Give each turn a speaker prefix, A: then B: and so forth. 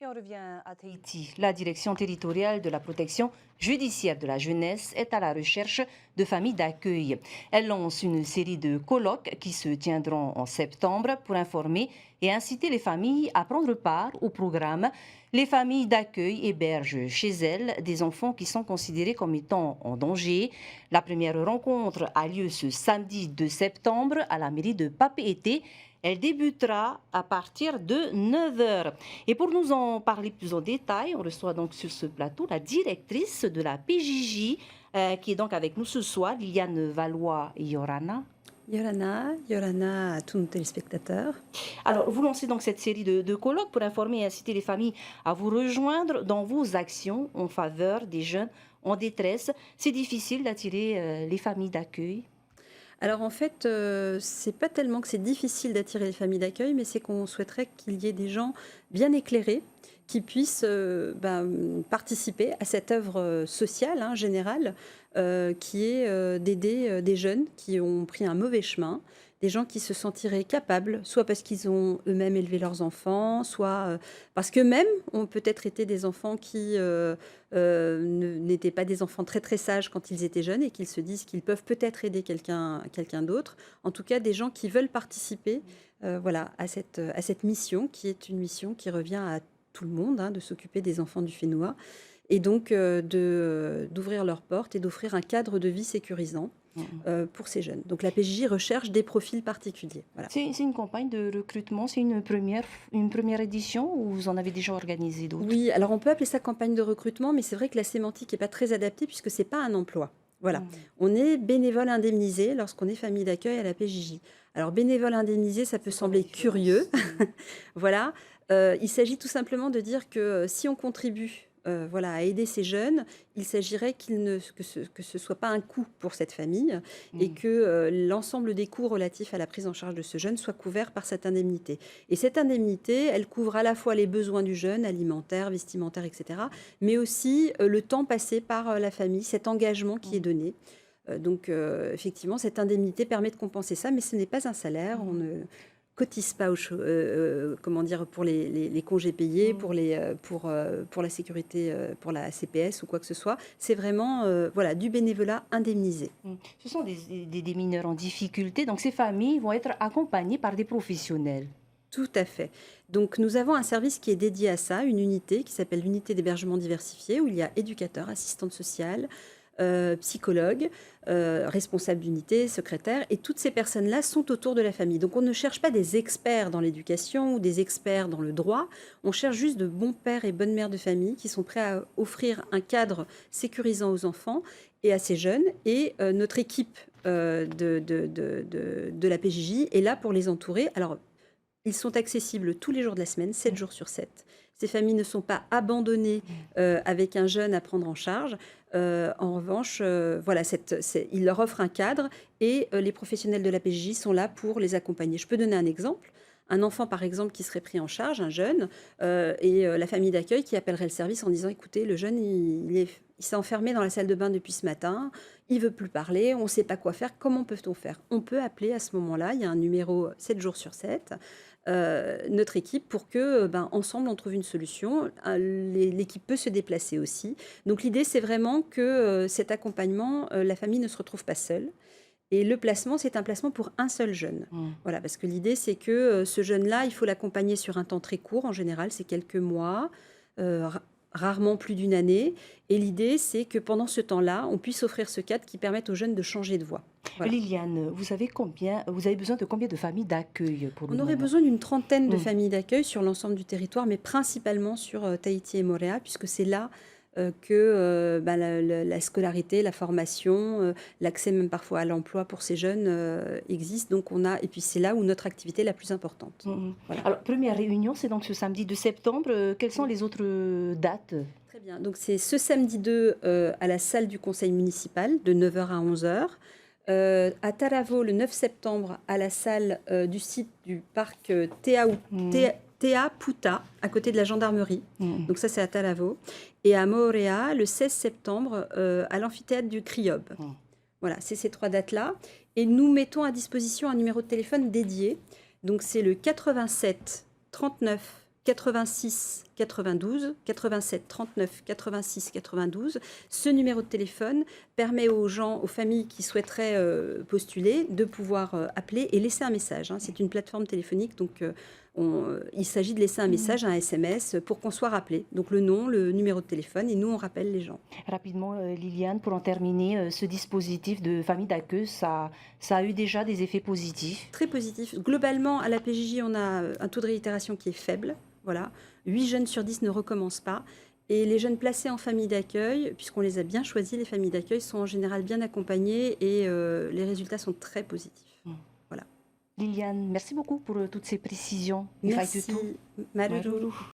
A: Et on revient à Tahiti. La direction territoriale de la protection judiciaire de la jeunesse est à la recherche de familles d'accueil. Elle lance une série de colloques qui se tiendront en septembre pour informer et inciter les familles à prendre part au programme. Les familles d'accueil hébergent chez elles des enfants qui sont considérés comme étant en danger. La première rencontre a lieu ce samedi 2 septembre à la mairie de Papeete. Elle débutera à partir de 9 heures. Et pour nous en parler plus en détail, on reçoit donc sur ce plateau la directrice de la PJJ, qui est donc avec nous ce soir, Liliane Valois-Yorana.
B: Yorana à tous nos téléspectateurs.
A: Alors, vous lancez donc cette série de colloques pour informer et inciter les familles à vous rejoindre dans vos actions en faveur des jeunes en détresse. C'est difficile d'attirer les familles d'accueil.
B: Alors en fait, c'est pas tellement que c'est difficile d'attirer les familles d'accueil, mais c'est qu'on souhaiterait qu'il y ait des gens bien éclairés qui puissent participer à cette œuvre sociale générale qui est d'aider des jeunes qui ont pris un mauvais chemin, des gens qui se sentiraient capables, soit parce qu'ils ont eux-mêmes élevé leurs enfants, soit parce qu'eux-mêmes ont peut-être été des enfants qui n'étaient pas des enfants très très sages quand ils étaient jeunes et qu'ils se disent qu'ils peuvent peut-être aider quelqu'un d'autre. En tout cas, des gens qui veulent participer voilà, à cette mission qui est une mission qui revient à tout le monde, de s'occuper des enfants du Fénois et donc d'ouvrir leurs portes et d'offrir un cadre de vie sécurisant pour ces jeunes. Donc la PJJ recherche des profils particuliers. Voilà.
A: C'est une campagne de recrutement, c'est une première édition ou vous en avez déjà organisé d'autres?
B: Oui, alors on peut appeler ça campagne de recrutement, mais c'est vrai que la sémantique n'est pas très adaptée puisque ce n'est pas un emploi. Voilà. On est bénévole indemnisé lorsqu'on est famille d'accueil à la PJJ. Alors bénévole indemnisé, ça peut sembler curieux. Voilà. Il s'agit tout simplement de dire que si on contribue voilà, à aider ces jeunes, il s'agirait que ce soit pas un coût pour cette famille et que l'ensemble des coûts relatifs à la prise en charge de ce jeune soit couvert par cette indemnité. Et cette indemnité, elle couvre à la fois les besoins du jeune, alimentaires, vestimentaires, etc., mais aussi le temps passé par la famille, cet engagement qui est donné. Donc, effectivement, cette indemnité permet de compenser ça, mais ce n'est pas un salaire. On ne cotise pas comment dire, pour les congés payés, pour la sécurité, pour la CPS ou quoi que ce soit. C'est vraiment voilà, du bénévolat indemnisé.
A: Ce sont des mineurs en difficulté, donc ces familles vont être accompagnées par des professionnels.
B: Tout à fait. Donc nous avons un service qui est dédié à ça, une unité qui s'appelle l'unité d'hébergement diversifié, où il y a éducateurs, assistantes sociales, psychologues, responsables d'unité, secrétaires, et toutes ces personnes-là sont autour de la famille. Donc on ne cherche pas des experts dans l'éducation ou des experts dans le droit, on cherche juste de bons pères et bonnes mères de famille qui sont prêts à offrir un cadre sécurisant aux enfants et à ces jeunes. Et notre équipe de la PJJ est là pour les entourer. Alors, ils sont accessibles tous les jours de la semaine, 7 jours sur 7. Ces familles ne sont pas abandonnées avec un jeune à prendre en charge. En revanche, voilà, ils leur offrent un cadre et les professionnels de la PJJ sont là pour les accompagner. Je peux donner un exemple. Un enfant, par exemple, qui serait pris en charge, un jeune, et la famille d'accueil qui appellerait le service en disant « Écoutez, le jeune, il s'est enfermé dans la salle de bain depuis ce matin, il ne veut plus parler, on ne sait pas quoi faire, comment peut-on faire ?» On peut appeler à ce moment-là, il y a un numéro 7 jours sur 7, notre équipe pour que, ensemble, on trouve une solution. L'équipe peut se déplacer aussi. Donc l'idée, c'est vraiment que cet accompagnement, la famille ne se retrouve pas seule. Et le placement, c'est un placement pour un seul jeune. Voilà, parce que l'idée, c'est que ce jeune-là, il faut l'accompagner sur un temps très court. En général, c'est quelques mois, rarement plus d'une année. Et l'idée, c'est que pendant ce temps-là, on puisse offrir ce cadre qui permette aux jeunes de changer de voie.
A: Voilà. Liliane, vous avez besoin de combien de familles d'accueil pour le moment?
B: On aurait besoin d'une trentaine de familles d'accueil sur l'ensemble du territoire, mais principalement sur Tahiti et Moorea, puisque c'est là que la scolarité, la formation, l'accès même parfois à l'emploi pour ces jeunes existe. Donc et puis c'est là où notre activité est la plus importante.
A: Voilà. Alors, première réunion, c'est donc ce samedi 2 septembre. Quelles sont les autres dates?
B: Très bien. Donc c'est ce samedi 2 à la salle du conseil municipal de 9 h à 11 h. À Taravo, le 9 septembre, à la salle du site du parc Tea Puta, à côté de la gendarmerie. Donc ça, c'est à Taravo. Et à Moorea, le 16 septembre, à l'amphithéâtre du Criob. Voilà, c'est ces 3 dates-là. Et nous mettons à disposition un numéro de téléphone dédié. Donc c'est le 87 39 86 92 87 39 86 92. Ce numéro de téléphone permet aux gens, aux familles qui souhaiteraient postuler de pouvoir appeler et laisser un message. C'est une plateforme téléphonique, donc il s'agit de laisser un message, un SMS, pour qu'on soit rappelé. Donc le nom, le numéro de téléphone, et nous, on rappelle les gens.
A: Rapidement, Liliane, pour en terminer, ce dispositif de famille d'accueil, ça a eu déjà des effets positifs?
B: Très positif. Globalement, à la PJJ, on a un taux de réitération qui est faible. Voilà. 8 jeunes sur 10 ne recommencent pas. Et les jeunes placés en famille d'accueil, puisqu'on les a bien choisis, les familles d'accueil sont en général bien accompagnées et les résultats sont très positifs. Voilà.
A: Liliane, merci beaucoup pour toutes ces précisions.
B: Merci. Maruru.